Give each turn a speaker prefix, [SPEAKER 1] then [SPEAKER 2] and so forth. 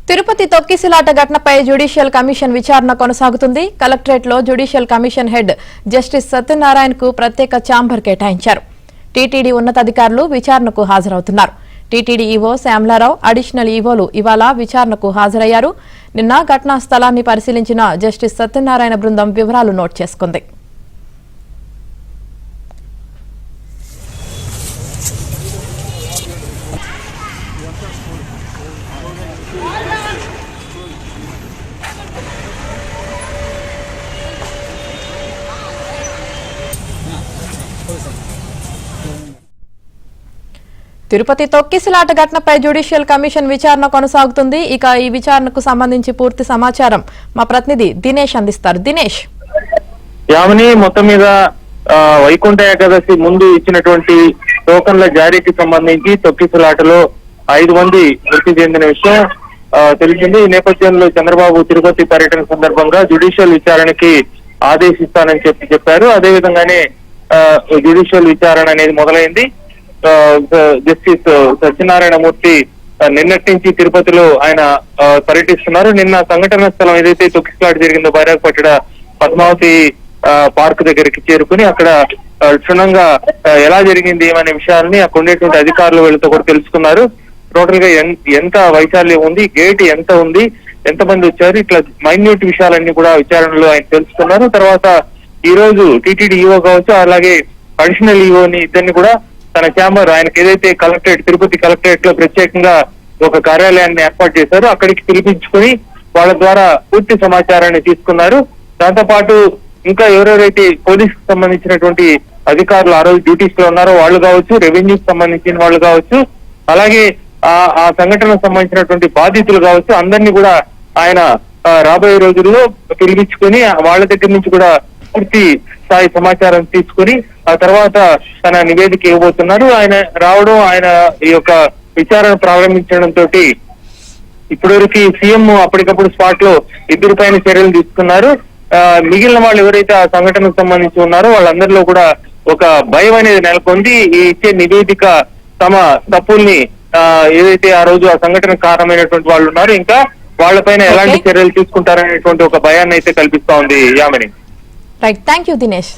[SPEAKER 1] తిరుపతి తొక్కిసలాట ఘటనపై judicial commission విచారణ కొనసాగుతుంది. కలెక్టరేట్ లో జ్యుడిషియల్ కమిషన్ హెడ్ జస్టిస్ సత్యనారాయణకు ప్రత్యేక ఛాంబర్ కేటాయించారు. టీటీడీ ఉన్నతాధికారులు విచారణకు హాజరవుతున్నారు. టీటీడీ ఈవో శ్యామలారావు, అడిషనల్ ఈవోలు ఇవాళ విచారణకు హాజరయ్యారు. నిన్న ఘటనా స్థలాన్ని పరిశీలించిన జస్టిస్ సత్యనారాయణ బృందం వివరాలు నోట్ చేసుకుంది. తిరుపతి తొక్కిసలాట ఘటనపై జ్యుడిషియల్ కమిషన్ విచారణ కొనసాగుతుంది. ఇక ఈ విచారణకు సంబంధించి పూర్తి సమాచారం మా ప్రతినిధి దినేష్ అందిస్తారు. దినేష్,
[SPEAKER 2] యామిని, మొత్తం మీద వైకుంఠ ఏకాదశి ముందు ఇచ్చినటువంటి టోకన్ల జారీకి సంబంధించి తొక్కిసలాటలో 5 మంది మృతి చెందిన విషయం తెలిసింది. ఈ నేపథ్యంలో చంద్రబాబు తిరుపతి పర్యటన సందర్భంగా జ్యుడిషియల్ విచారణకి ఆదేశిస్తానని చెప్పారు. అదేవిధంగానే జ్యుడిషియల్ విచారణ అనేది మొదలైంది. జస్టిస్ సత్యనారాయణమూర్తి నిన్నటి నుంచి తిరుపతిలో ఆయన పర్యటిస్తున్నారు. నిన్న సంఘటన స్థలం ఏదైతే తొక్కిసలాట జరిగిందో బైరాగపట్టిన పద్మావతి పార్క్ దగ్గరికి చేరుకుని అక్కడ క్షుణ్ణంగా ఎలా జరిగింది ఏమనే విషయాల్ని అక్కడ ఉండేటువంటి అధికారులు వీళ్ళతో కూడా తెలుసుకున్నారు. టోటల్ గా ఎంత వైశాల్యం ఉంది, గేట్ ఎంత ఉంది, ఎంతమంది వచ్చారు, ఇట్లా మైన్యూట్ విషయాలన్నీ కూడా విచారణలో ఆయన తెలుసుకున్నారు. తర్వాత ఈ రోజు టీటీడీ ఈవో కావచ్చు, అలాగే అడిషనల్ ఈవోని ఇద్దరిని కూడా తన ఛాంబర్, ఆయనకి ఏదైతే కలెక్టరేట్ తిరుపతి కలెక్టరేట్ లో ప్రత్యేకంగా ఒక కార్యాలయాన్ని ఏర్పాటు చేశారో అక్కడికి పిలిపించుకుని వాళ్ళ ద్వారా పూర్తి సమాచారాన్ని తీసుకున్నారు. దాంతో పాటు ఇంకా ఎవరెవరైతే పోలీసుకు సంబంధించినటువంటి అధికారులు ఆ రోజు డ్యూటీస్ లో ఉన్నారో వాళ్ళు కావచ్చు, రెవెన్యూకి సంబంధించిన వాళ్ళు కావచ్చు, అలాగే ఆ సంఘటనకు సంబంధించినటువంటి బాధితులు కావచ్చు, అందరినీ కూడా ఆయన రాబోయే రోజుల్లో పిలిపించుకుని వాళ్ళ దగ్గర నుంచి కూడా పూర్తి స్థాయి సమాచారం తీసుకుని ఆ తర్వాత తన నివేదిక ఇవ్వబోతున్నారు. ఆయన రావడం, ఆయన ఈ యొక్క విచారణ ప్రారంభించడంతో ఇప్పటివరకు సీఎం అప్పటికప్పుడు స్పాట్ లో ఇద్దరి పైన చర్యలు తీసుకున్నారు. మిగిలిన వాళ్ళు ఎవరైతే ఆ సంఘటనకు సంబంధించి ఉన్నారో వాళ్ళందరిలో కూడా ఒక భయం అనేది నెలకొంది. ఈ ఇచ్చే నివేదిక తమ తప్పుల్ని ఏదైతే ఆ రోజు ఆ సంఘటనకు కారణమైనటువంటి వాళ్ళు ఉన్నారో ఇంకా వాళ్ళపైన ఎలాంటి చర్యలు తీసుకుంటారనేటువంటి ఒక భయాన్ని అయితే కల్పిస్తా ఉంది. Yamini.
[SPEAKER 1] Right, thank you Dinesh.